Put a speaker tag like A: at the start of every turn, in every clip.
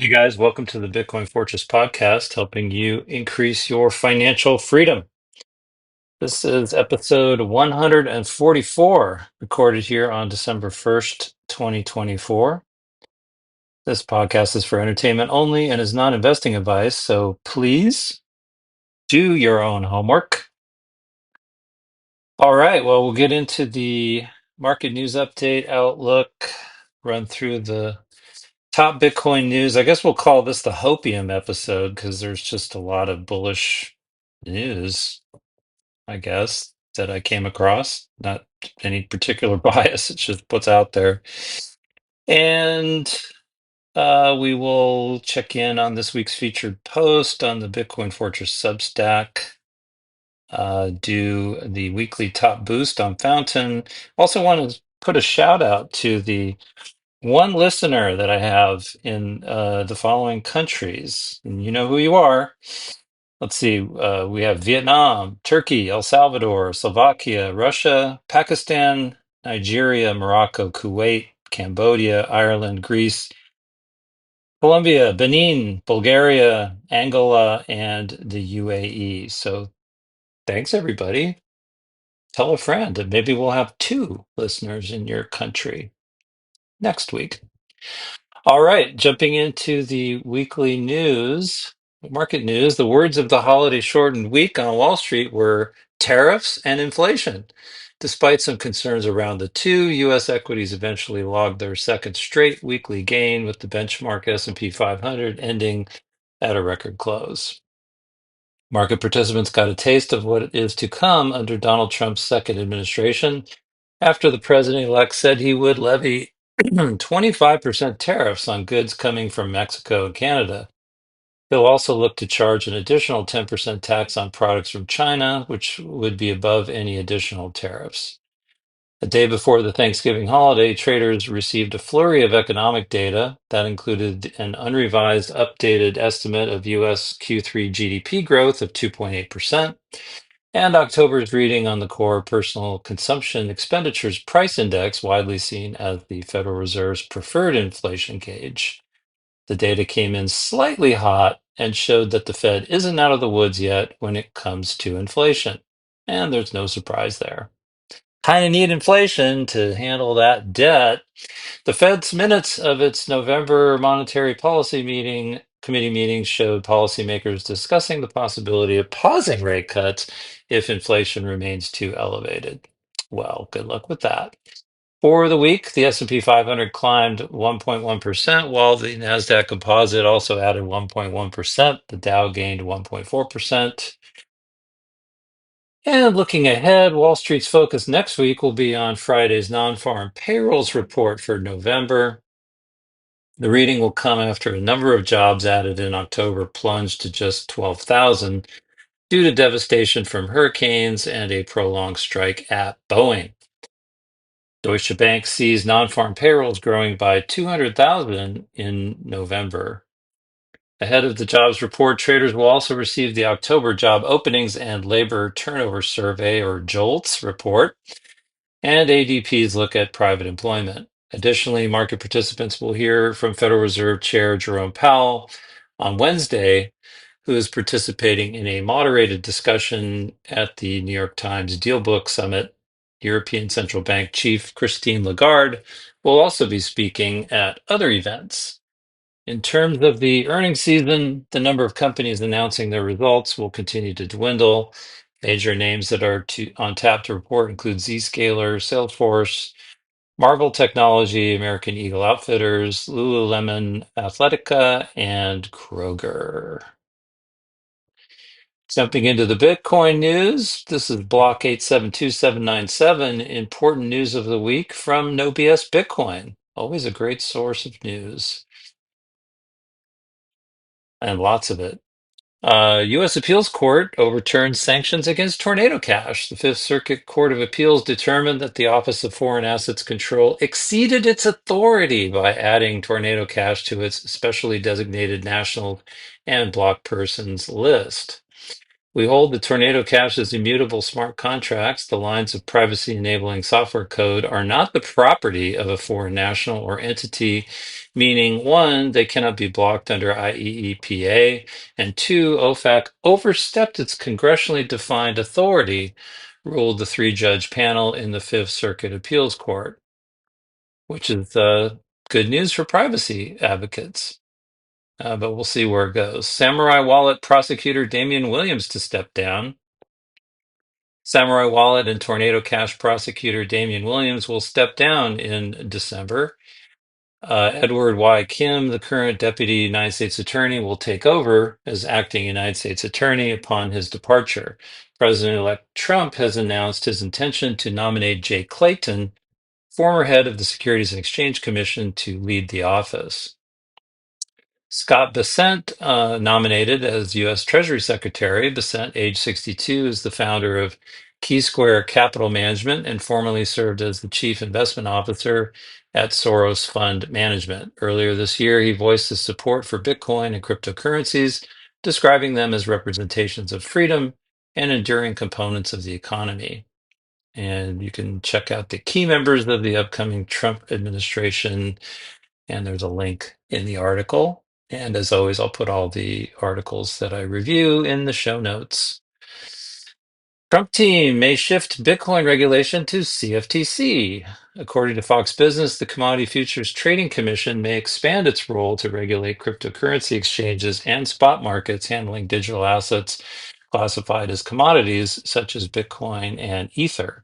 A: Hey guys, welcome to the Bitcoin Fortress podcast, helping you increase your financial freedom. This is episode 144, recorded here on December 1st, 2024. This podcast is for entertainment only and is not investing advice, so please do your own homework. All right, well, we'll get into the market news update, outlook, run through the top Bitcoin news. I guess we'll call this the Hopium episode because there's just a lot of bullish news, I guess, that I came across. Not any particular bias, it's just what's out there. And we will check in on this week's featured post on the Bitcoin Fortress Substack. Do the weekly top boost on Fountain. Also, want to put a shout out to the one listener that I have in the following countries, and you know who you are. Let's see. We have Vietnam, Turkey, El Salvador, Slovakia, Russia, Pakistan, Nigeria, Morocco, Kuwait, Cambodia, Ireland, Greece, Colombia, Benin, Bulgaria, Angola, and the UAE. So thanks, everybody. Tell a friend, and maybe we'll have two listeners in your country next week. All right, jumping into the weekly news, market news, the words of the holiday shortened week on Wall Street were tariffs and inflation. Despite some concerns around the two, U.S. equities eventually logged their second straight weekly gain, with the benchmark S&P 500 ending at a record close. Market participants got a taste of what is to come under Donald Trump's second administration after the president-elect said he would levy 25% tariffs on goods coming from Mexico and Canada. He'll also look to charge an additional 10% tax on products from China, which would be above any additional tariffs. A day before the Thanksgiving holiday, traders received a flurry of economic data that included an unrevised, updated estimate of U.S. Q3 GDP growth of 2.8%. And October's reading on the core personal consumption expenditures price index, widely seen as the Federal Reserve's preferred inflation gauge. The data came in slightly hot and showed that the Fed isn't out of the woods yet when it comes to inflation. And there's no surprise there. Kind of need inflation to handle that debt. The Fed's minutes of its November monetary policy committee meeting showed policymakers discussing the possibility of pausing rate cuts if inflation remains too elevated. Well, good luck with that. For the week, the S&P 500 climbed 1.1%, while the Nasdaq Composite also added 1.1%. The Dow gained 1.4%. And looking ahead, Wall Street's focus next week will be on Friday's non-farm payrolls report for November. The reading will come after a number of jobs added in October plunged to just 12,000 due to devastation from hurricanes and a prolonged strike at Boeing. Deutsche Bank sees non-farm payrolls growing by 200,000 in November. Ahead of the jobs report, traders will also receive the October job openings and labor turnover survey, or JOLTS, report, and ADP's look at private employment. Additionally, market participants will hear from Federal Reserve Chair Jerome Powell on Wednesday, who is participating in a moderated discussion at the New York Times Dealbook Summit. European Central Bank Chief Christine Lagarde will also be speaking at other events. In terms of the earnings season, the number of companies announcing their results will continue to dwindle. Major names that are on tap to report include Zscaler, Salesforce, Marvel Technology, American Eagle Outfitters, Lululemon Athletica, and Kroger. Jumping into the Bitcoin news, this is Block 872797. Important news of the week from No BS Bitcoin. Always a great source of news, and lots of it. U.S. Appeals Court overturned sanctions against Tornado Cash. The Fifth Circuit Court of Appeals determined that the Office of Foreign Assets Control exceeded its authority by adding Tornado Cash to its specially designated national and block persons list. We hold that Tornado Cash as immutable smart contracts. The lines of privacy enabling software code are not the property of a foreign national or entity, meaning one, they cannot be blocked under IEEPA, and two, OFAC overstepped its congressionally defined authority, ruled the three-judge panel in the Fifth Circuit Appeals Court, which is good news for privacy advocates. But we'll see where it goes. Samurai Wallet prosecutor Damian Williams to step down. Samurai Wallet and Tornado Cash prosecutor Damian Williams will step down in December. Edward Y. Kim, the current deputy United States attorney, will take over as acting United States attorney upon his departure. President-elect Trump has announced his intention to nominate Jay Clayton, former head of the Securities and Exchange Commission, to lead the office. Scott Bessent, nominated as U.S. Treasury Secretary. Bessent, age 62, is the founder of Key Square Capital Management and formerly served as the Chief Investment Officer at Soros Fund Management. Earlier this year, he voiced his support for Bitcoin and cryptocurrencies, describing them as representations of freedom and enduring components of the economy. And you can check out the key members of the upcoming Trump administration, and there's a link in the article. And as always, I'll put all the articles that I review in the show notes. Trump team may shift Bitcoin regulation to CFTC. According to Fox Business, the Commodity Futures Trading Commission may expand its role to regulate cryptocurrency exchanges and spot markets handling digital assets classified as commodities, such as Bitcoin and Ether.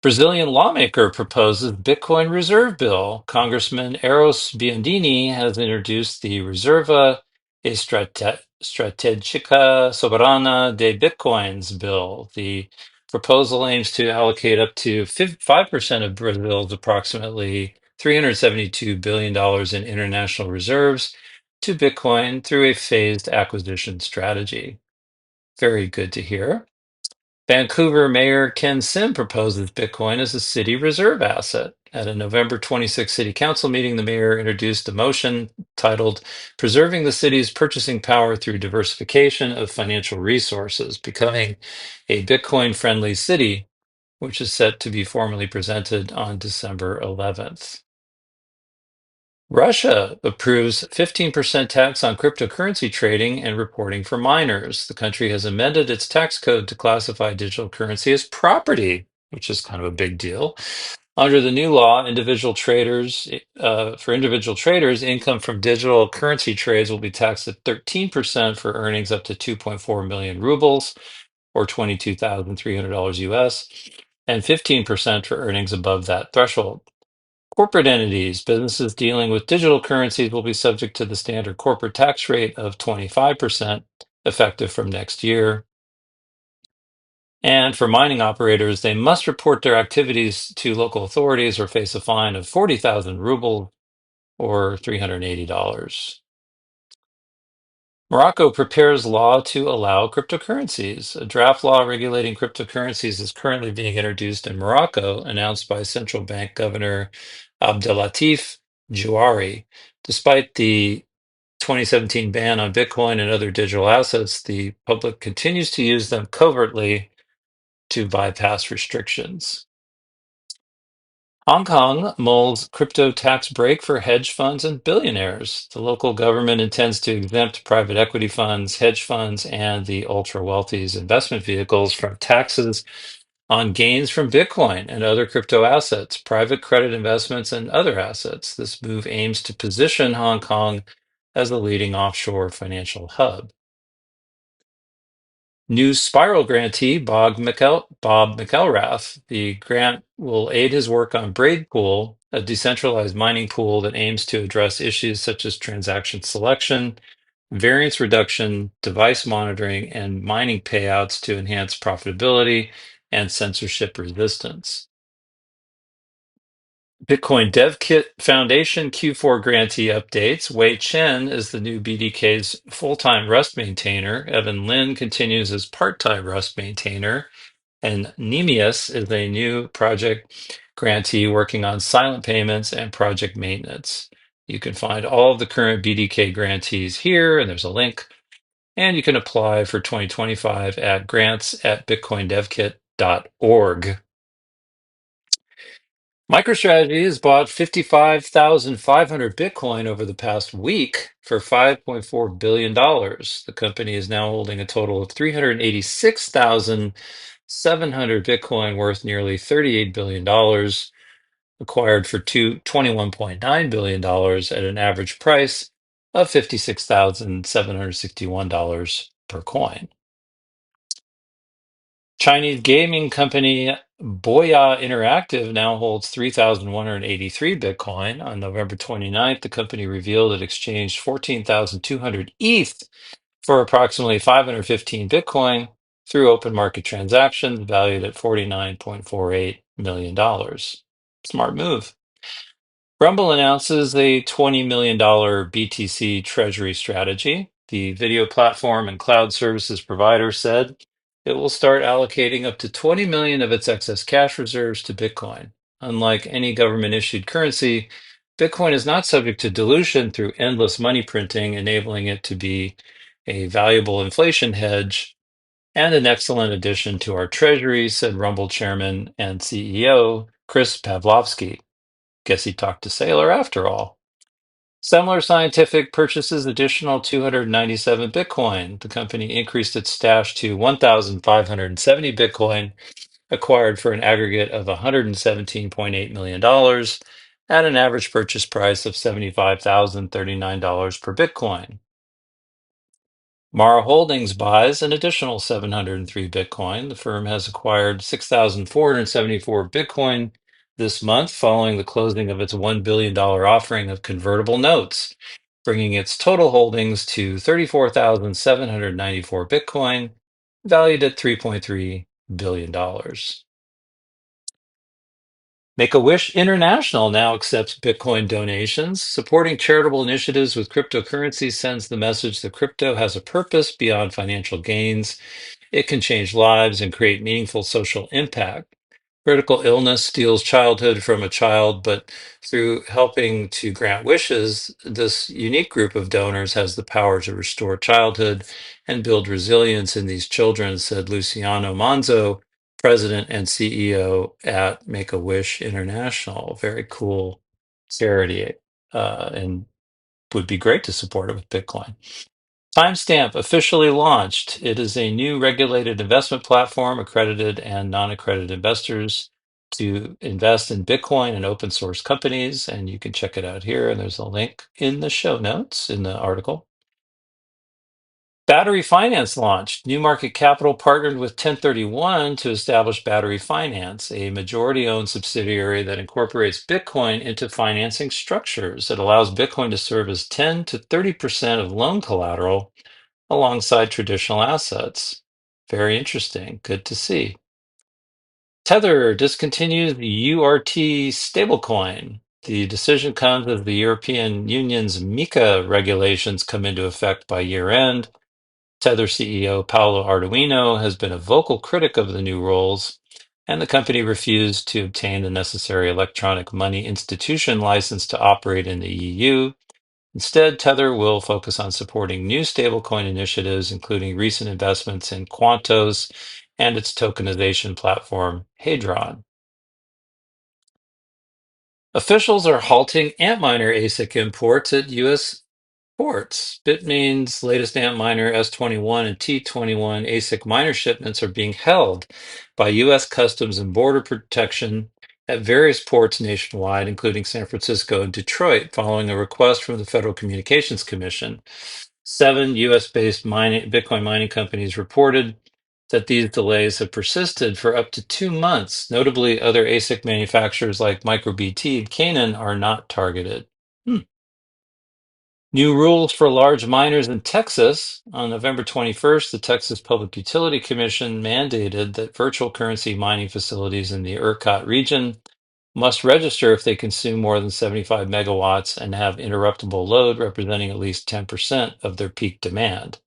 A: Brazilian lawmaker proposes Bitcoin reserve bill. Congressman Eros Biondini has introduced the Reserva Estratégica Soberana de Bitcoins bill. The proposal aims to allocate up to 5% of Brazil's approximately $372 billion in international reserves to Bitcoin through a phased acquisition strategy. Very good to hear. Vancouver Mayor Ken Sim proposes Bitcoin as a city reserve asset. At a November 26 City Council meeting, the mayor introduced a motion titled Preserving the City's Purchasing Power Through Diversification of Financial Resources, Becoming a Bitcoin-Friendly City, which is set to be formally presented on December 11th. Russia approves 15% tax on cryptocurrency trading and reporting for miners. The country has amended its tax code to classify digital currency as property, which is kind of a big deal. Under the new law, for individual traders, income from digital currency trades will be taxed at 13% for earnings up to 2.4 million rubles, or $22,300 US, and 15% for earnings above that threshold. Corporate entities, businesses dealing with digital currencies, will be subject to the standard corporate tax rate of 25%, effective from next year. And for mining operators, they must report their activities to local authorities or face a fine of 40,000 rubles, or $380. Morocco prepares law to allow cryptocurrencies. A draft law regulating cryptocurrencies is currently being introduced in Morocco, announced by Central Bank Governor Abdelatif Jouari. Despite the 2017 ban on Bitcoin and other digital assets, the public continues to use them covertly to bypass restrictions. Hong Kong mulls crypto tax break for hedge funds and billionaires. The local government intends to exempt private equity funds, hedge funds, and the ultra wealthy's investment vehicles from taxes on gains from Bitcoin and other crypto assets, private credit investments, and other assets. This move aims to position Hong Kong as a leading offshore financial hub. New Spiral grantee Bob McElrath. The grant will aid his work on Braid Pool, a decentralized mining pool that aims to address issues such as transaction selection, variance reduction, device monitoring, and mining payouts to enhance profitability and censorship resistance. Bitcoin Dev Kit Foundation Q4 grantee updates. Wei Chen is the new BDK's full-time Rust maintainer. Evan Lin continues as part-time Rust maintainer. And Nemius is a new project grantee working on silent payments and project maintenance. You can find all of the current BDK grantees here, and there's a link. And you can apply for 2025 at grants@bitcoindevkit.org. MicroStrategy has bought 55,500 Bitcoin over the past week for $5.4 billion. The company is now holding a total of 386,700 Bitcoin worth nearly $38 billion, acquired for $21.9 billion at an average price of $56,761 per coin. Chinese gaming company Boya Interactive now holds 3,183 Bitcoin. On November 29th, the company revealed it exchanged 14,200 ETH for approximately 515 Bitcoin through open market transactions valued at $49.48 million. Smart move. Rumble announces a $20 million BTC Treasury strategy. The video platform and cloud services provider said it will start allocating up to 20 million of its excess cash reserves to Bitcoin. Unlike any government issued currency, Bitcoin is not subject to dilution through endless money printing, enabling it to be a valuable inflation hedge and an excellent addition to our treasury, said Rumble chairman and CEO Chris Pavlovsky. Guess he talked to Sailor after all. Semler Scientific purchases additional 297 Bitcoin. The company increased its stash to 1,570 Bitcoin, acquired for an aggregate of $117.8 million at an average purchase price of $75,039 per Bitcoin. Mara Holdings buys an additional 703 Bitcoin. The firm has acquired 6,474 Bitcoin this month following the closing of its $1 billion offering of convertible notes, bringing its total holdings to 34,794 Bitcoin, valued at $3.3 billion. Make-A-Wish International now accepts Bitcoin donations. Supporting charitable initiatives with cryptocurrency sends the message that crypto has a purpose beyond financial gains. It can change lives and create meaningful social impact. Critical illness steals childhood from a child, but through helping to grant wishes, this unique group of donors has the power to restore childhood and build resilience in these children, said Luciano Manzo, president and CEO at Make-A-Wish International. Very cool charity, and would be great to support it with Bitcoin. Timestamp officially launched. It is a new regulated investment platform, accredited and non-accredited investors to invest in Bitcoin and open source companies. And you can check it out here. And there's a link in the show notes in the article. Battery Finance launched. New Market Capital partnered with 1031 to establish Battery Finance, a majority-owned subsidiary that incorporates Bitcoin into financing structures. It allows Bitcoin to serve as 10 to 30% of loan collateral alongside traditional assets. Very interesting. Good to see. Tether discontinues the URT stablecoin. The decision comes as the European Union's MiCA regulations come into effect by year end. Tether CEO Paolo Arduino has been a vocal critic of the new rules, and the company refused to obtain the necessary electronic money institution license to operate in the EU. Instead, Tether will focus on supporting new stablecoin initiatives, including recent investments in Quantos and its tokenization platform, Hadron. Officials are halting Antminer ASIC imports at U.S. ports. Bitmain's latest Antminer S21 and T21 ASIC miner shipments are being held by U.S. Customs and Border Protection at various ports nationwide, including San Francisco and Detroit, following a request from the Federal Communications Commission. 7 US-based Bitcoin mining companies reported that these delays have persisted for up to 2 months. Notably, other ASIC manufacturers like MicroBT and Canaan are not targeted. New rules for large miners in Texas. On November 21st, the Texas Public Utility Commission mandated that virtual currency mining facilities in the ERCOT region must register if they consume more than 75 megawatts and have interruptible load representing at least 10% of their peak demand.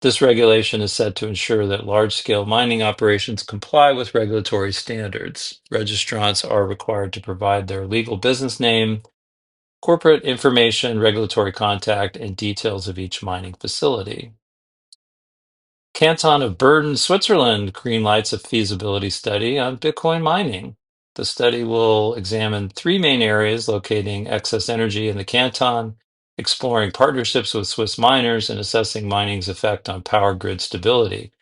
A: This regulation is set to ensure that large-scale mining operations comply with regulatory standards. Registrants are required to provide their legal business name, corporate information, regulatory contact, and details of each mining facility. Canton of Bern, Switzerland greenlights a feasibility study on Bitcoin mining. The study will examine three main areas locating excess energy in the canton, exploring partnerships with Swiss miners, and assessing mining's effect on power grid stability.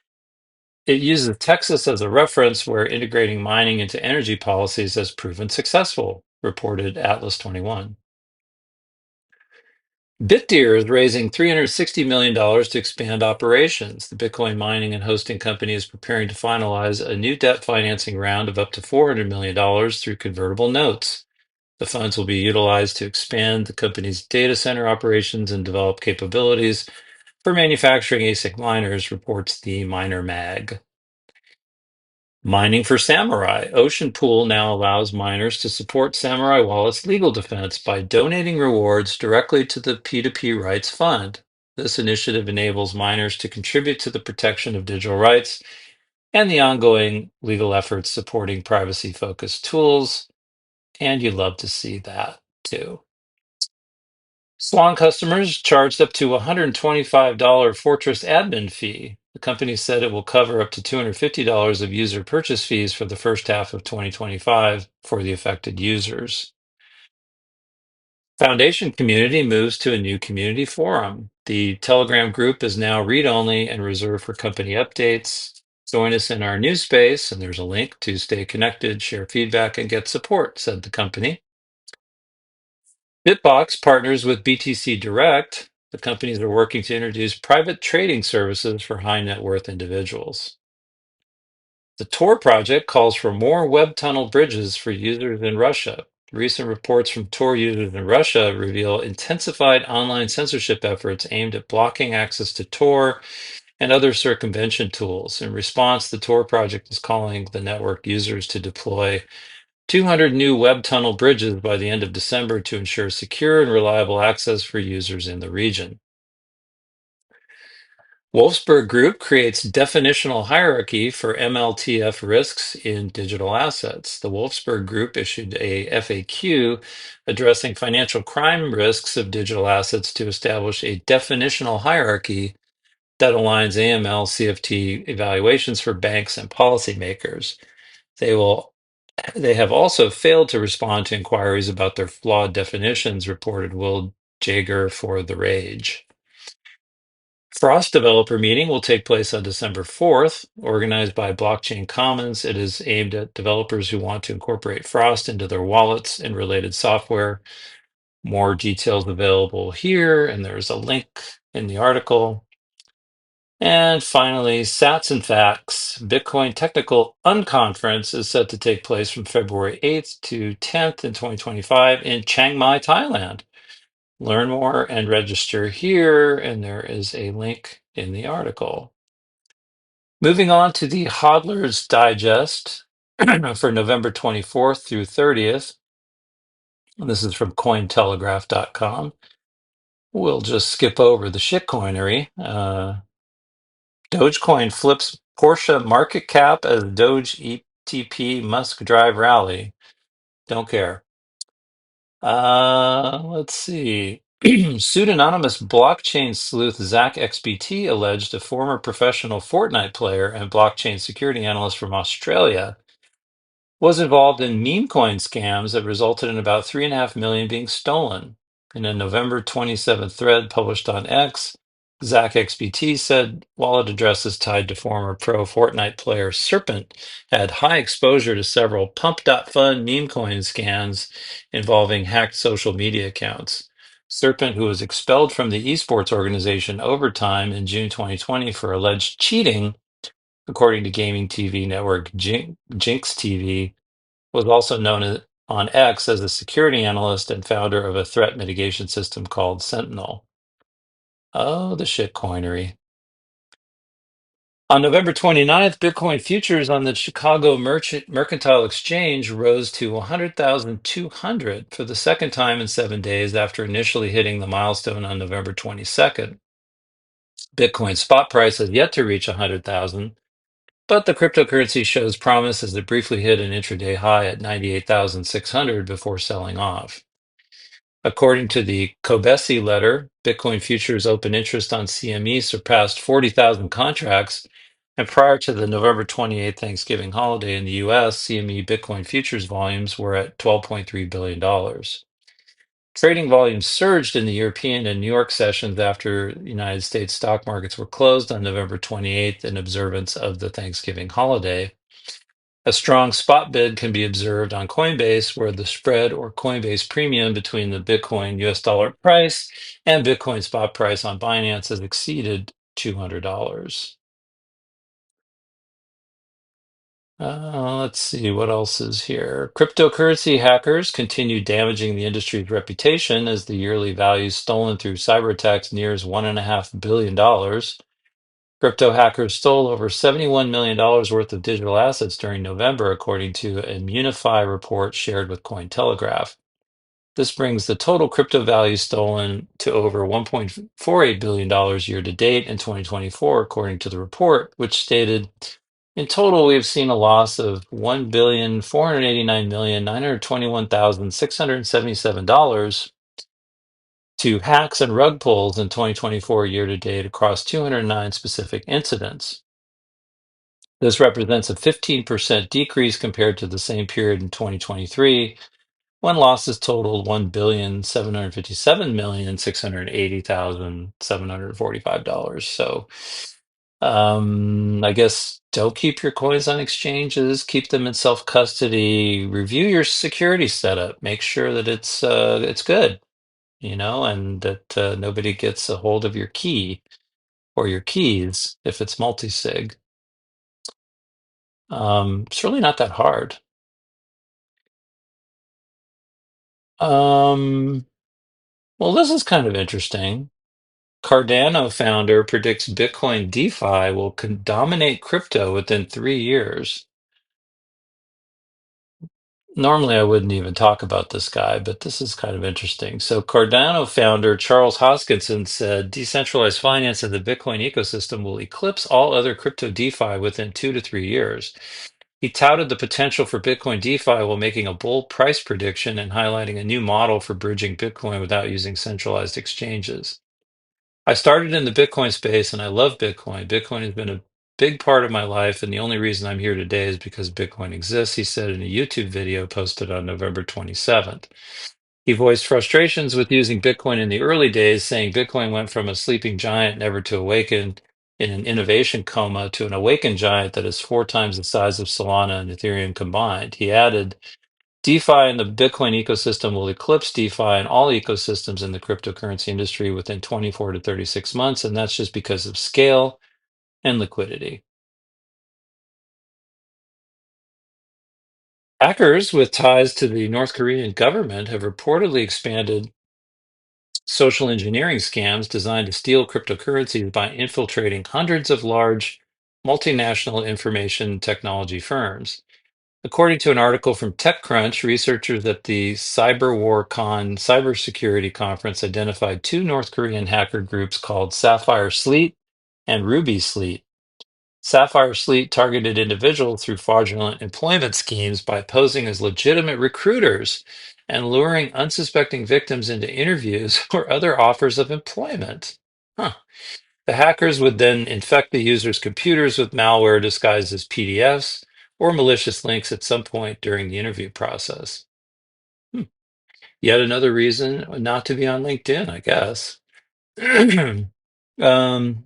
A: It uses Texas as a reference where integrating mining into energy policies has proven successful, reported Atlas 21. Bitdeer is raising $360 million to expand operations. The Bitcoin mining and hosting company is preparing to finalize a new debt financing round of up to $400 million through convertible notes. The funds will be utilized to expand the company's data center operations and develop capabilities for manufacturing ASIC miners, reports the Miner Mag. Mining for Samurai. Ocean Pool now allows miners to support Samurai Wallet's legal defense by donating rewards directly to the P2P Rights Fund. This initiative enables miners to contribute to the protection of digital rights and the ongoing legal efforts supporting privacy-focused tools. And you love to see that too. Swan customers charged up to $125 Fortress admin fee. The company said it will cover up to $250 of user purchase fees for the first half of 2025 for the affected users. Foundation community moves to a new community forum. The Telegram group is now read-only and reserved for company updates. Join us in our new space, and there's a link to stay connected, share feedback, and get support, said the company. Bitbox partners with BTC Direct. The companies are working to introduce private trading services for high net worth individuals. The Tor project calls for more web tunnel bridges for users in Russia. Recent reports from Tor users in Russia reveal intensified online censorship efforts aimed at blocking access to Tor and other circumvention tools. In response, the Tor project is calling the network users to deploy 200 new web tunnel bridges by the end of December to ensure secure and reliable access for users in the region. Wolfsburg Group creates definitional hierarchy for MLTF risks in digital assets. The Wolfsburg Group issued a FAQ addressing financial crime risks of digital assets to establish a definitional hierarchy that aligns AML CFT evaluations for banks and policymakers. They have also failed to respond to inquiries about their flawed definitions, reported Will Jaeger for The Rage. Frost developer meeting will take place on December 4th, organized by Blockchain Commons. It is aimed at developers who want to incorporate Frost into their wallets and related software. More details available here, and there's a link in the article. And finally, Sats and Facts, Bitcoin Technical Unconference is set to take place from February 8th to 10th in 2025 in Chiang Mai, Thailand. Learn more and register here, and there is a link in the article. Moving on to the Hodler's Digest for November 24th through 30th. And this is from Cointelegraph.com. We'll just skip over the shitcoinery. Dogecoin flips Porsche market cap as Doge ETP Musk drive rally. Don't care. Let's see. Pseudonymous blockchain sleuth Zach XBT alleged a former professional Fortnite player and blockchain security analyst from Australia was involved in meme coin scams that resulted in about 3.5 million being stolen. In a November 27th thread published on X, Zach XBT said wallet addresses tied to former pro Fortnite player Serpent had high exposure to several pump.fun meme coin scams involving hacked social media accounts. Serpent, who was expelled from the esports organization Overtime in June 2020 for alleged cheating, according to gaming TV network Jinx TV, was also known on X as a security analyst and founder of a threat mitigation system called Sentinel. Oh, the shitcoinery. On November 29th, Bitcoin futures on the Chicago Mercantile Exchange rose to 100,200 for the second time in 7 days after initially hitting the milestone on November 22nd. Bitcoin spot price has yet to reach 100,000, but the cryptocurrency shows promise as it briefly hit an intraday high at 98,600 before selling off. According to the Kobesi letter, Bitcoin futures open interest on CME surpassed 40,000 contracts. And prior to the November 28th Thanksgiving holiday in the US, CME Bitcoin futures volumes were at $12.3 billion. Trading volumes surged in the European and New York sessions after United States stock markets were closed on November 28th in observance of the Thanksgiving holiday. A strong spot bid can be observed on Coinbase, where the spread or Coinbase premium between the Bitcoin US dollar price and Bitcoin spot price on Binance has exceeded $200. Let's see what else is here. Cryptocurrency hackers continue damaging the industry's reputation as the yearly value stolen through cyber attacks nears $1.5 billion. Crypto hackers stole over $71 million worth of digital assets during November, according to a Immunify report shared with Cointelegraph. This brings the total crypto value stolen to over $1.48 billion year to date in 2024, according to the report, which stated, in total, we have seen a loss of $1,489,921,677 to hacks and rug pulls in 2024 year to date across 209 specific incidents. This represents a 15% decrease compared to the same period in 2023, when losses totaled $1,757,680,745. So, I guess don't keep your coins on exchanges, keep them in self-custody, review your security setup, make sure that it's good, and that nobody gets a hold of your key or your keys if it's multi-sig. It's really not that hard. Um, well, this is kind of interesting. Cardano founder predicts Bitcoin DeFi will dominate crypto within 3 years. Normally, I wouldn't even talk about this guy, but this is kind of interesting. So, Cardano founder Charles Hoskinson said decentralized finance in the Bitcoin ecosystem will eclipse all other crypto DeFi within 2 to 3 years. He touted the potential for Bitcoin DeFi while making a bold price prediction and highlighting a new model for bridging Bitcoin without using centralized exchanges. I started in the Bitcoin space and I love Bitcoin. Bitcoin has been a big part of my life, and the only reason I'm here today is because Bitcoin exists, he said in a YouTube video posted on November 27th. He voiced frustrations with using Bitcoin in the early days, saying Bitcoin went from a sleeping giant never to awaken in an innovation coma to an awakened giant that is 4 times the size of Solana and Ethereum combined. He added, DeFi and the Bitcoin ecosystem will eclipse DeFi and all ecosystems in the cryptocurrency industry within 24 to 36 months, and that's just because of scale and liquidity. Hackers with ties to the North Korean government have reportedly expanded social engineering scams designed to steal cryptocurrencies by infiltrating hundreds of large multinational information technology firms. According to an article from TechCrunch, researchers at the CyberWarCon cybersecurity conference identified two North Korean hacker groups called Sapphire Sleet and Ruby Sleet. Sapphire Sleet targeted individuals through fraudulent employment schemes by posing as legitimate recruiters and luring unsuspecting victims into interviews or other offers of employment. Huh. The hackers would then infect the user's computers with malware disguised as PDFs or malicious links at some point during the interview process. Hmm. Yet another reason not to be on LinkedIn, I guess. um,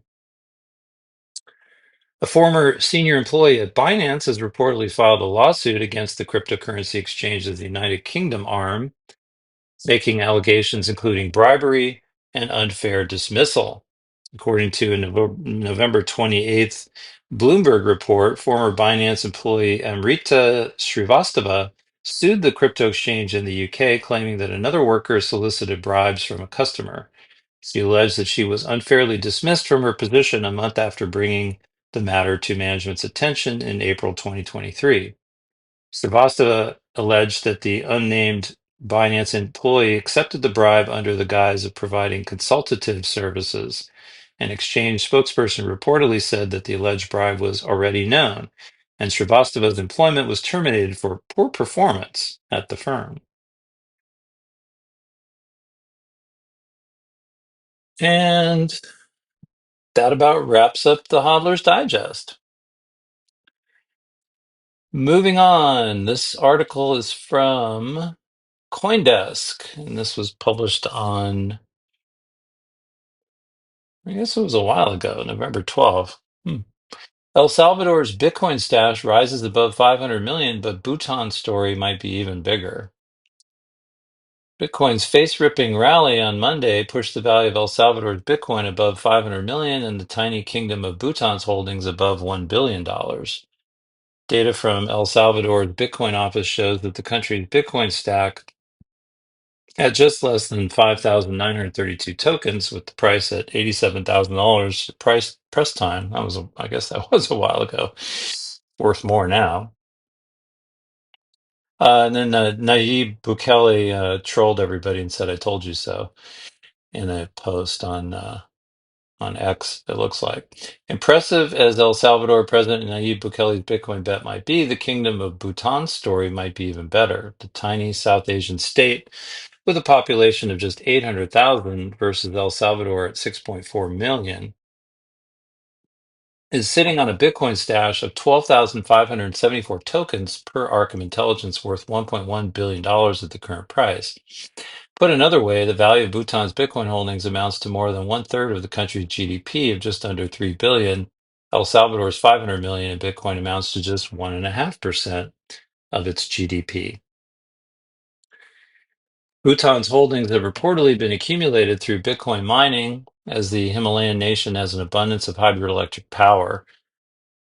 A: a former senior employee at Binance has reportedly filed a lawsuit against the cryptocurrency exchange's United Kingdom arm, making allegations including bribery and unfair dismissal. According to a November 28th Bloomberg report, former Binance employee Amrita Srivastava sued the crypto exchange in the UK, claiming that another worker solicited bribes from a customer. She alleged that she was unfairly dismissed from her position a month after bringing the matter to management's attention in April 2023. Srivastava alleged that the unnamed Binance employee accepted the bribe under the guise of providing consultative services. An exchange spokesperson reportedly said that the alleged bribe was already known, and Srivastava's employment was terminated for poor performance at the firm. And that about wraps up the Hodler's Digest. Moving on, this article is from CoinDesk, and this was published on, I guess it was a while ago, November 12th. El Salvador's Bitcoin stash rises above 500 million, but Bhutan's story might be even bigger. Bitcoin's face-ripping rally on Monday pushed the value of El Salvador's Bitcoin above 500 million and the tiny kingdom of Bhutan's holdings above $1 billion. Data from El Salvador's Bitcoin office shows that the country's Bitcoin stack at just less than 5,932 tokens, with the price at $87,000 price press time. I guess that was a while ago. Worth more now. And then Nayib Bukele trolled everybody and said, "I told you so," in a post on X. It looks like impressive as El Salvador President Nayib Bukele's Bitcoin bet might be, the Kingdom of Bhutan's story might be even better. The tiny South Asian state, with a population of just 800,000 versus El Salvador at 6.4 million, is sitting on a Bitcoin stash of 12,574 tokens per Arkham Intelligence, worth $1.1 billion at the current price. Put another way, the value of Bhutan's Bitcoin holdings amounts to more than one-third of the country's GDP of just under 3 billion. El Salvador's 500 million in Bitcoin amounts to just 1.5% of its GDP. Bhutan's holdings have reportedly been accumulated through Bitcoin mining, as the Himalayan nation has an abundance of hydroelectric power.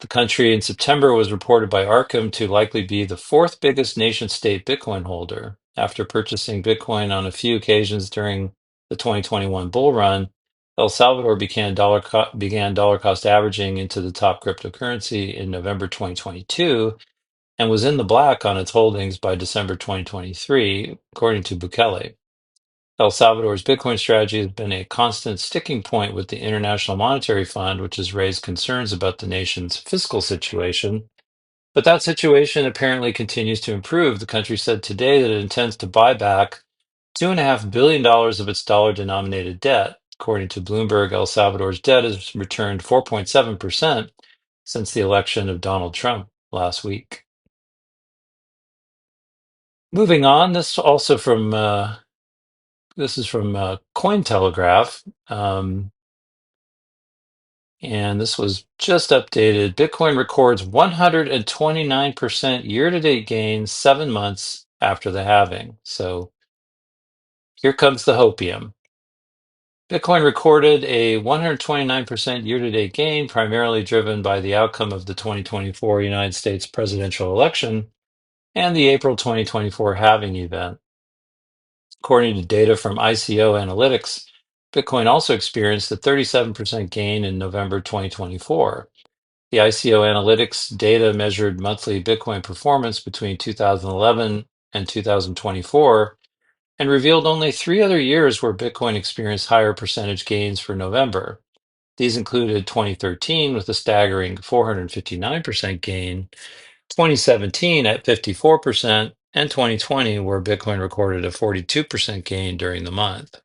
A: The country in September was reported by Arkham to likely be the fourth biggest nation-state Bitcoin holder. After purchasing Bitcoin on a few occasions during the 2021 bull run, El Salvador began dollar cost averaging into the top cryptocurrency in November 2022 and was in the black on its holdings by December 2023, according to Bukele. El Salvador's Bitcoin strategy has been a constant sticking point with the International Monetary Fund, which has raised concerns about the nation's fiscal situation. But that situation apparently continues to improve. The country said today that it intends to buy back $2.5 billion of its dollar denominated debt. According to Bloomberg, El Salvador's debt has returned 4.7% since the election of Donald Trump last week. Moving on, this is from Cointelegraph. And this was just updated. Bitcoin records 129% year-to-date gains 7 months after the halving. So here comes the hopium. Bitcoin recorded a 129% year-to-date gain, primarily driven by the outcome of the 2024 United States presidential election and the April 2024 halving event. According to data from ICO Analytics, Bitcoin also experienced a 37% gain in November 2024. The ICO Analytics data measured monthly Bitcoin performance between 2011 and 2024 and revealed only 3 other years where Bitcoin experienced higher percentage gains for November. These included 2013 with a staggering 459% gain, 2017 at 54%, and 2020 where Bitcoin recorded a 42% gain during the month.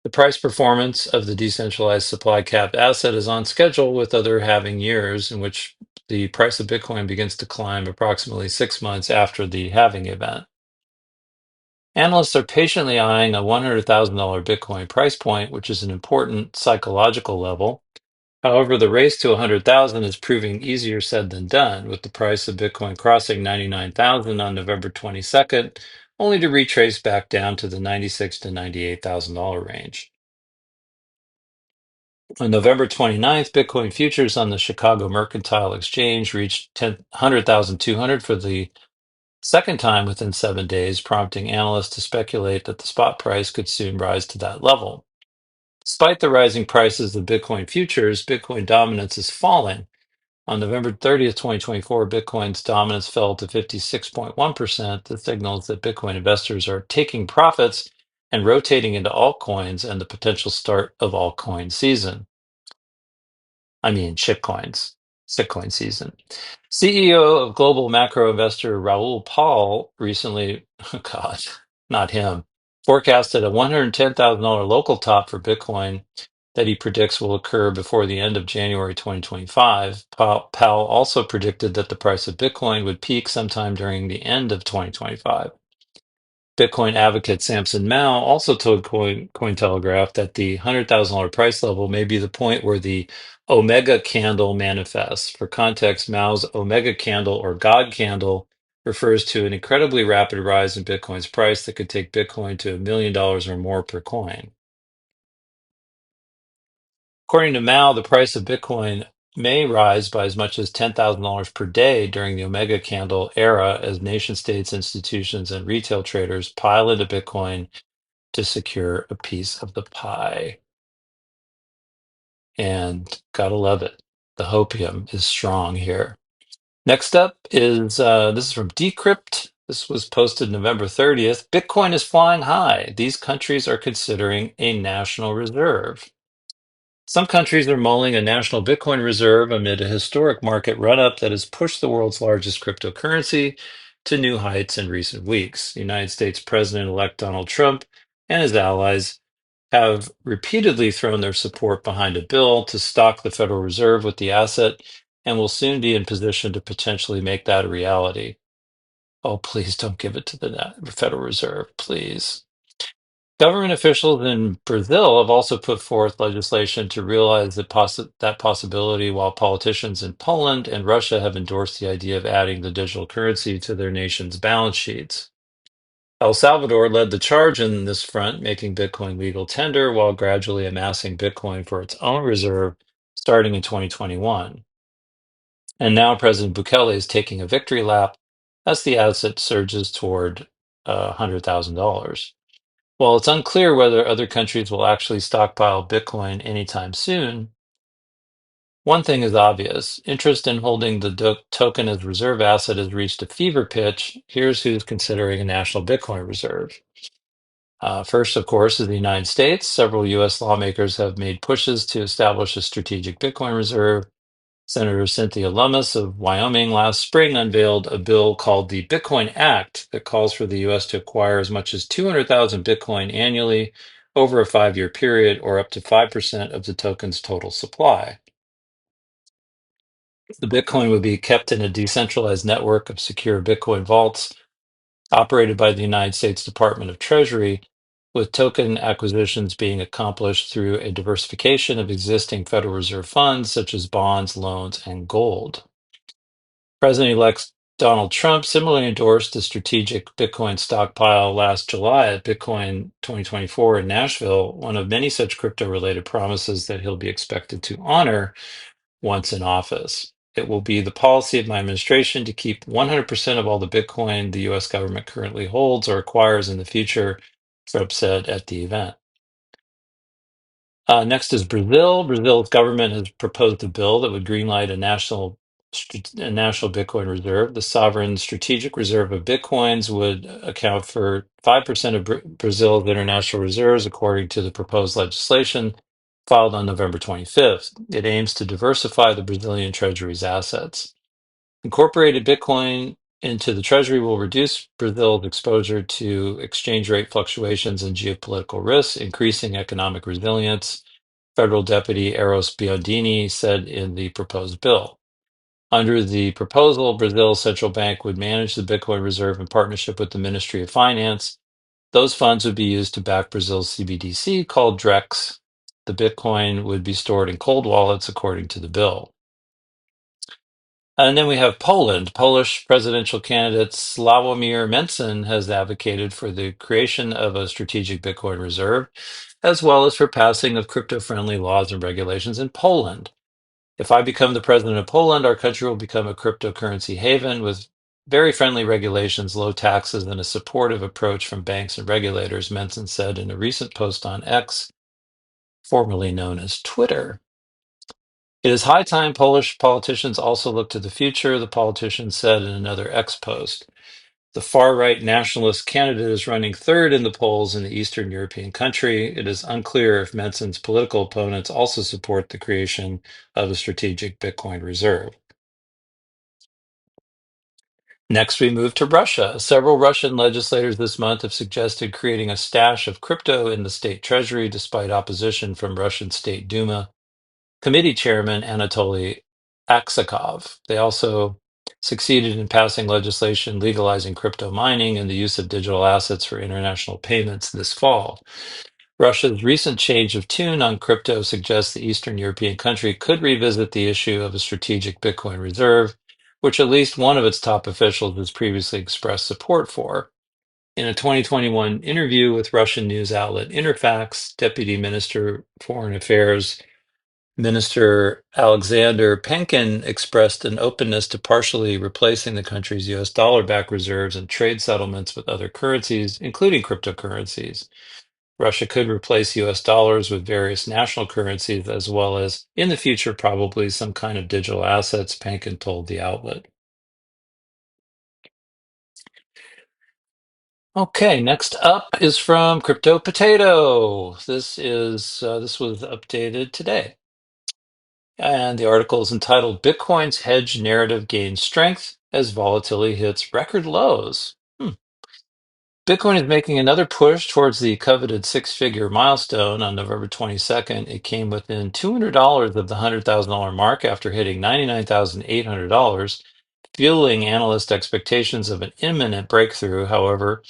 A: The price performance of the decentralized supply capped asset is on schedule with other halving years, in which the price of Bitcoin begins to climb approximately 6 months after the halving event. Analysts are patiently eyeing a $100,000 Bitcoin price point, which is an important psychological level. However, the race to 100,000 is proving easier said than done, with the price of Bitcoin crossing 99,000 on November 22nd, only to retrace back down to the $96,000 to $98,000 range. On November 29th, Bitcoin futures on the Chicago Mercantile Exchange reached 100,200 for the second time within 7 days, prompting analysts to speculate that the spot price could soon rise to that level. Despite the rising prices of Bitcoin futures, Bitcoin dominance is falling. On November 30th, 2024, Bitcoin's dominance fell to 56.1%. That signals that Bitcoin investors are taking profits and rotating into altcoins and the potential start of altcoin season. I mean, shitcoin season. CEO of global macro investor Raoul Pal recently, oh God, not him. forecasted a $110,000 local top for Bitcoin that he predicts will occur before the end of January 2025. Powell also predicted that the price of Bitcoin would peak sometime during the end of 2025. Bitcoin advocate Samson Mao also told Cointelegraph that the $100,000 price level may be the point where the Omega candle manifests. For context, Mao's Omega candle or God candle refers to an incredibly rapid rise in Bitcoin's price that could take Bitcoin to $1 million or more per coin. According to Mao, the price of Bitcoin may rise by as much as $10,000 per day during the Omega candle era as nation states, institutions, and retail traders pile into Bitcoin to secure a piece of the pie. And gotta love it. The hopium is strong here. Next up is this is from Decrypt. This was posted November 30th. Bitcoin is flying high. These countries are considering a national reserve. Some countries are mulling a national Bitcoin reserve amid a historic market run-up that has pushed the world's largest cryptocurrency to new heights in recent weeks. The United States President-elect Donald Trump and his allies have repeatedly thrown their support behind a bill to stock the Federal Reserve with the asset and will soon be in position to potentially make that a reality. Oh, please don't give it to the Federal Reserve, please. Government officials in Brazil have also put forth legislation to realize that possibility, while politicians in Poland and Russia have endorsed the idea of adding the digital currency to their nation's balance sheets. El Salvador led the charge in this front, making Bitcoin legal tender while gradually amassing Bitcoin for its own reserve starting in 2021. And now President Bukele is taking a victory lap as the asset surges toward $100,000. While it's unclear whether other countries will actually stockpile Bitcoin anytime soon, one thing is obvious. Interest in holding the token as reserve asset has reached a fever pitch. Here's who's considering a national Bitcoin reserve. First, of course, is the United States. Several U.S. lawmakers have made pushes to establish a strategic Bitcoin reserve. Senator Cynthia Lummis of Wyoming last spring unveiled a bill called the Bitcoin Act that calls for the U.S. to acquire as much as 200,000 Bitcoin annually over a 5-year period, or up to 5% of the token's total supply. The Bitcoin would be kept in a decentralized network of secure Bitcoin vaults operated by the United States Department of Treasury, with token acquisitions being accomplished through a diversification of existing Federal Reserve funds such as bonds, loans, and gold. President-elect Donald Trump similarly endorsed a strategic Bitcoin stockpile last July at Bitcoin 2024 in Nashville, one of many such crypto-related promises that he'll be expected to honor once in office. It will be the policy of my administration to keep 100% of all the Bitcoin the US government currently holds or acquires in the future, Trump said at the event. Next is Brazil. Brazil's government has proposed a bill that would greenlight a national Bitcoin reserve. The sovereign strategic reserve of Bitcoins would account for 5% of Brazil's international reserves, according to the proposed legislation filed on November 25th. It aims to diversify the Brazilian Treasury's assets. Incorporated Bitcoin into the Treasury will reduce Brazil's exposure to exchange rate fluctuations and geopolitical risks, increasing economic resilience, Federal Deputy Eros Biondini said in the proposed bill. Under the proposal, Brazil's central bank would manage the Bitcoin reserve in partnership with the Ministry of Finance. Those funds would be used to back Brazil's CBDC called DREX. The Bitcoin would be stored in cold wallets according to the bill. And then we have Poland. Polish presidential candidate Sławomir Mencen has advocated for the creation of a strategic Bitcoin reserve, as well as for passing of crypto-friendly laws and regulations in Poland. If I become the president of Poland, our country will become a cryptocurrency haven with very friendly regulations, low taxes, and a supportive approach from banks and regulators, Mencen said in a recent post on X, formerly known as Twitter. It is high time Polish politicians also look to the future, the politician said in another X post. The far-right nationalist candidate is running third in the polls in the Eastern European country. It is unclear if Mencen's political opponents also support the creation of a strategic Bitcoin reserve. Next, we move to Russia. Several Russian legislators this month have suggested creating a stash of crypto in the state treasury despite opposition from Russian State Duma Committee Chairman Anatoly Aksakov. They also succeeded in passing legislation legalizing crypto mining and the use of digital assets for international payments this fall. Russia's recent change of tune on crypto suggests the Eastern European country could revisit the issue of a strategic Bitcoin reserve, which at least one of its top officials has previously expressed support for. In a 2021 interview with Russian news outlet Interfax, Deputy Minister Foreign Affairs Minister Alexander Penkin expressed an openness to partially replacing the country's US dollar-backed reserves and trade settlements with other currencies, including cryptocurrencies. Russia could replace US dollars with various national currencies, as well as, in the future, probably some kind of digital assets, Penkin told the outlet. Okay, next up is from Crypto Potato. This was updated today. And the article is entitled Bitcoin's Hedge Narrative Gains Strength as Volatility Hits Record Lows. Bitcoin is making another push towards the coveted six-figure milestone. On November 22nd, it came within $200 of the $100,000 mark after hitting $99,800, fueling analyst expectations of an imminent breakthrough. However,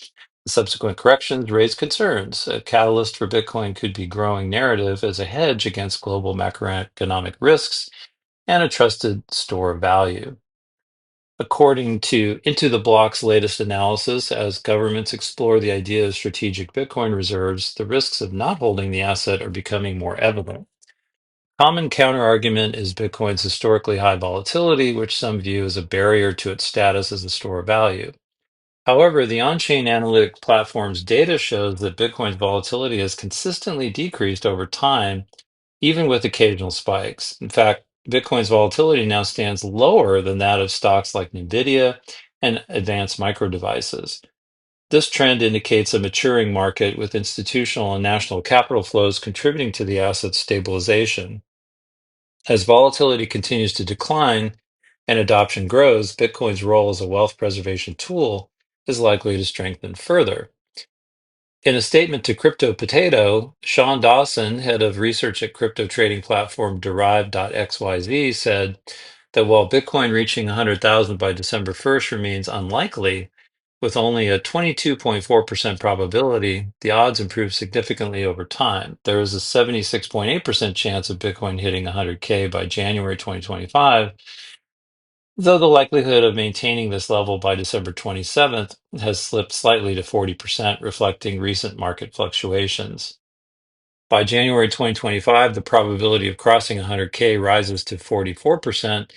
A: the subsequent corrections raised concerns. A catalyst for Bitcoin could be growing narrative as a hedge against global macroeconomic risks and a trusted store of value. According to Into the Block's latest analysis, as governments explore the idea of strategic Bitcoin reserves, the risks of not holding the asset are becoming more evident. Common counterargument is Bitcoin's historically high volatility, which some view as a barrier to its status as a store of value. However, the on-chain analytic platform's data shows that Bitcoin's volatility has consistently decreased over time, even with occasional spikes. In fact, Bitcoin's volatility now stands lower than that of stocks like Nvidia and advanced micro devices. This trend indicates a maturing market with institutional and national capital flows contributing to the asset's stabilization. As volatility continues to decline and adoption grows, Bitcoin's role as a wealth preservation tool is likely to strengthen further. In a statement to Crypto Potato, Sean Dawson, head of research at crypto trading platform Derived.xyz, said that while Bitcoin reaching 100,000 by December 1st remains unlikely, with only a 22.4% probability, the odds improve significantly over time. There is a 76.8% chance of Bitcoin hitting 100K by January 2025, though the likelihood of maintaining this level by December 27th has slipped slightly to 40%, reflecting recent market fluctuations. By January 2025, the probability of crossing 100K rises to 44%,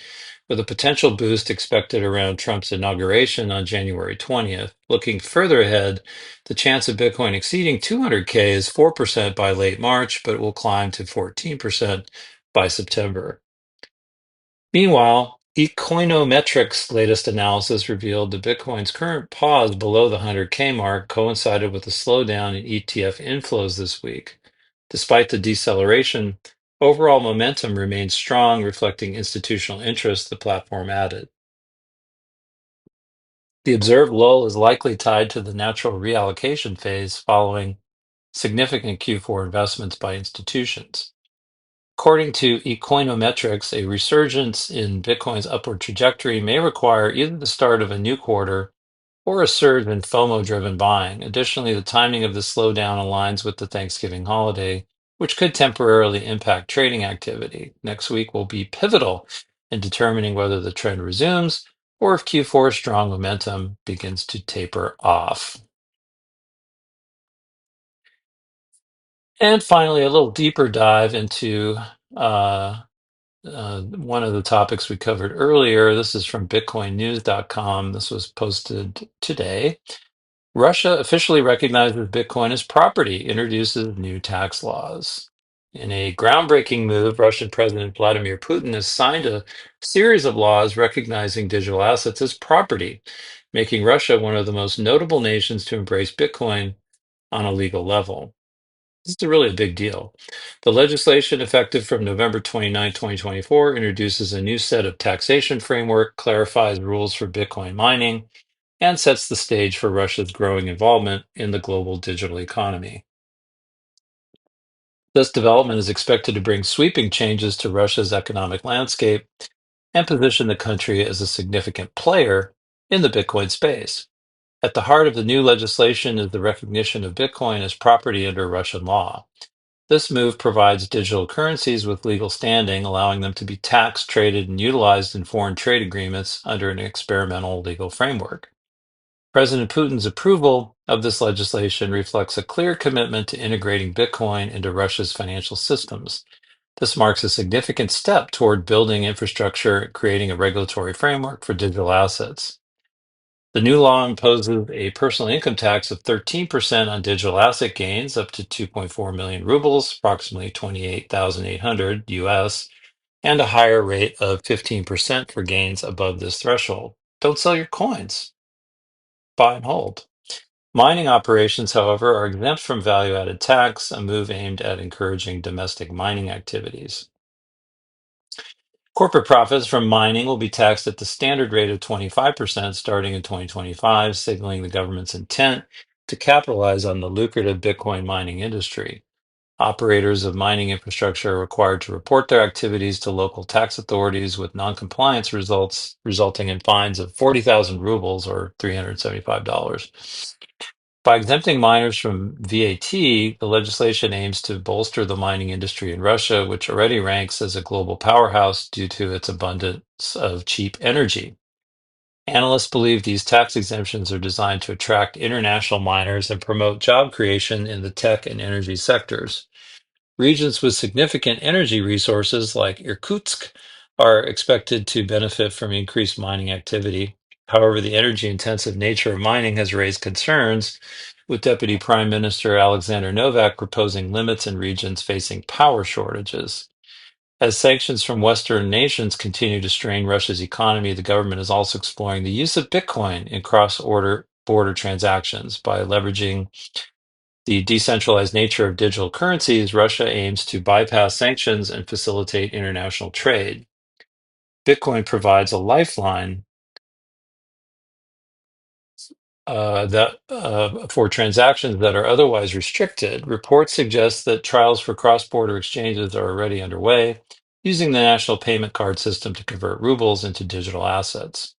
A: with a potential boost expected around Trump's inauguration on January 20th. Looking further ahead, the chance of Bitcoin exceeding 200K is 4% by late March, but will climb to 14% by September. Meanwhile, Ecoinometrics' latest analysis revealed that Bitcoin's current pause below the 100K mark coincided with a slowdown in ETF inflows this week. Despite the deceleration, overall momentum remains strong, reflecting institutional interest, the platform added. The observed lull is likely tied to the natural reallocation phase following significant Q4 investments by institutions. According to Ecoinometrics, a resurgence in Bitcoin's upward trajectory may require either the start of a new quarter or a surge in FOMO-driven buying. Additionally, the timing of the slowdown aligns with the Thanksgiving holiday, which could temporarily impact trading activity. Next week will be pivotal in determining whether the trend resumes or if Q4's strong momentum begins to taper off. And finally, a little deeper dive into one of the topics we covered earlier. This is from BitcoinNews.com. This was posted today. Russia officially recognizes Bitcoin as property, introduces new tax laws. In a groundbreaking move, Russian President Vladimir Putin has signed a series of laws recognizing digital assets as property, making Russia one of the most notable nations to embrace Bitcoin on a legal level. This is really a big deal. The legislation effective from November 29, 2024, introduces a new set of taxation framework, clarifies rules for Bitcoin mining, and sets the stage for Russia's growing involvement in the global digital economy. This development is expected to bring sweeping changes to Russia's economic landscape and position the country as a significant player in the Bitcoin space. At the heart of the new legislation is the recognition of Bitcoin as property under Russian law. This move provides digital currencies with legal standing, allowing them to be taxed, traded, and utilized in foreign trade agreements under an experimental legal framework. President Putin's approval of this legislation reflects a clear commitment to integrating Bitcoin into Russia's financial systems. This marks a significant step toward building infrastructure and creating a regulatory framework for digital assets. The new law imposes a personal income tax of 13% on digital asset gains up to 2.4 million rubles, approximately 28,800 US, and a higher rate of 15% for gains above this threshold. Don't sell your coins, buy and hold. Mining operations, however, are exempt from value added tax, a move aimed at encouraging domestic mining activities. Corporate profits from mining will be taxed at the standard rate of 25% starting in 2025, signaling the government's intent to capitalize on the lucrative Bitcoin mining industry. Operators of mining infrastructure are required to report their activities to local tax authorities, with noncompliance results resulting in fines of 40,000 rubles or $375. By exempting miners from VAT, the legislation aims to bolster the mining industry in Russia, which already ranks as a global powerhouse due to its abundance of cheap energy. Analysts believe these tax exemptions are designed to attract international miners and promote job creation in the tech and energy sectors. Regions with significant energy resources, like Irkutsk, are expected to benefit from increased mining activity. However, the energy intensive nature of mining has raised concerns, with Deputy Prime Minister Alexander Novak proposing limits in regions facing power shortages. As sanctions from Western nations continue to strain Russia's economy, the government is also exploring the use of Bitcoin in border transactions. By leveraging the decentralized nature of digital currencies, Russia aims to bypass sanctions and facilitate international trade. Bitcoin provides a lifeline for transactions that are otherwise restricted. Reports suggest that trials for cross-border exchanges are already underway, using the national payment card system to convert rubles into digital assets.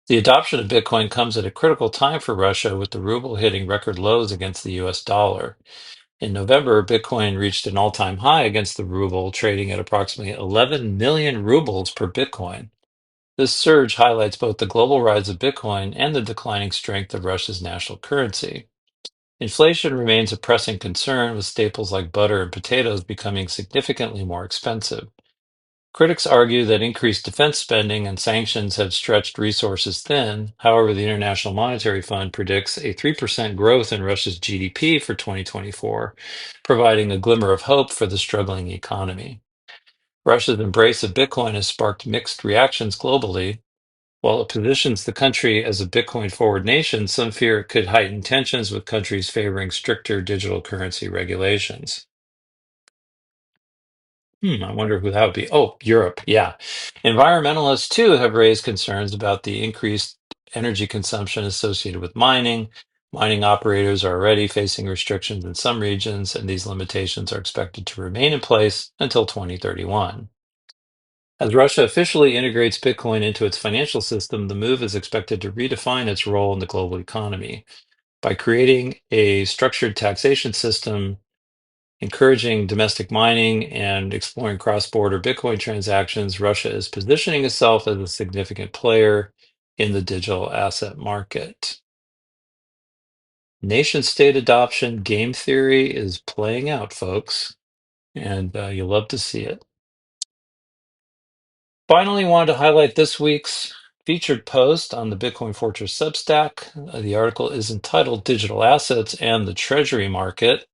A: The adoption of Bitcoin comes at a critical time for Russia, with the ruble hitting record lows against the US dollar. In November, Bitcoin reached an all-time high against the ruble, trading at approximately 11 million rubles per Bitcoin. This surge highlights both the global rise of Bitcoin and the declining strength of Russia's national currency. Inflation remains a pressing concern, with staples like butter and potatoes becoming significantly more expensive. Critics argue that increased defense spending and sanctions have stretched resources thin. However, the International Monetary Fund predicts a 3% growth in Russia's GDP for 2024, providing a glimmer of hope for the struggling economy. Russia's embrace of Bitcoin has sparked mixed reactions globally. While it positions the country as a Bitcoin forward nation, some fear it could heighten tensions with countries favoring stricter digital currency regulations. I wonder who that would be. Oh, Europe. Yeah. Environmentalists, too, have raised concerns about the increased energy consumption associated with mining. Mining operators are already facing restrictions in some regions, and these limitations are expected to remain in place until 2031. As Russia officially integrates Bitcoin into its financial system, the move is expected to redefine its role in the global economy. By creating a structured taxation system, encouraging domestic mining, and exploring cross border Bitcoin transactions, Russia is positioning itself as a significant player in the digital asset market. Nation state adoption game theory is playing out, folks, and you'll love to see it. Finally, wanted to highlight this week's featured post on the Bitcoin Fortress Substack. The article is entitled Digital Assets and the Treasury Market.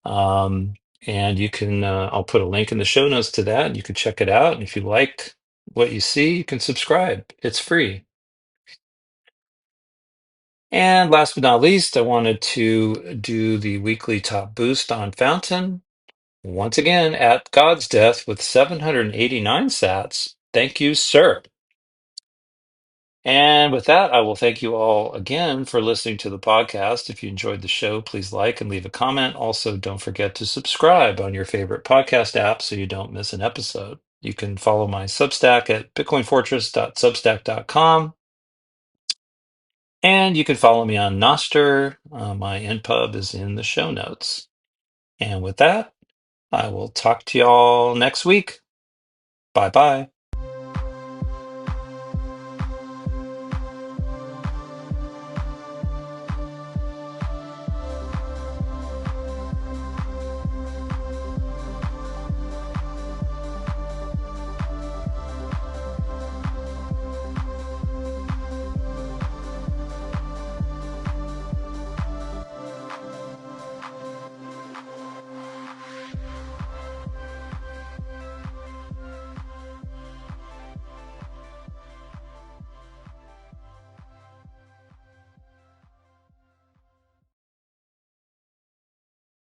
A: Um, and you can, I'll put a link in the show notes to that, and you can check it out. And if you like what you see, you can subscribe. It's free. And last but not least, I wanted to do the weekly top boost on Fountain. Once again, at God's death with 789 sats. Thank you, sir. And with that, I will thank you all again for listening to the podcast. If you enjoyed the show, please like and leave a comment. Also, don't forget to subscribe on your favorite podcast app so you don't miss an episode. You can follow my Substack at bitcoinfortress.substack.com. And you can follow me on Nostr. My NPub is in the show notes. And with that, I will talk to y'all next week. Bye bye.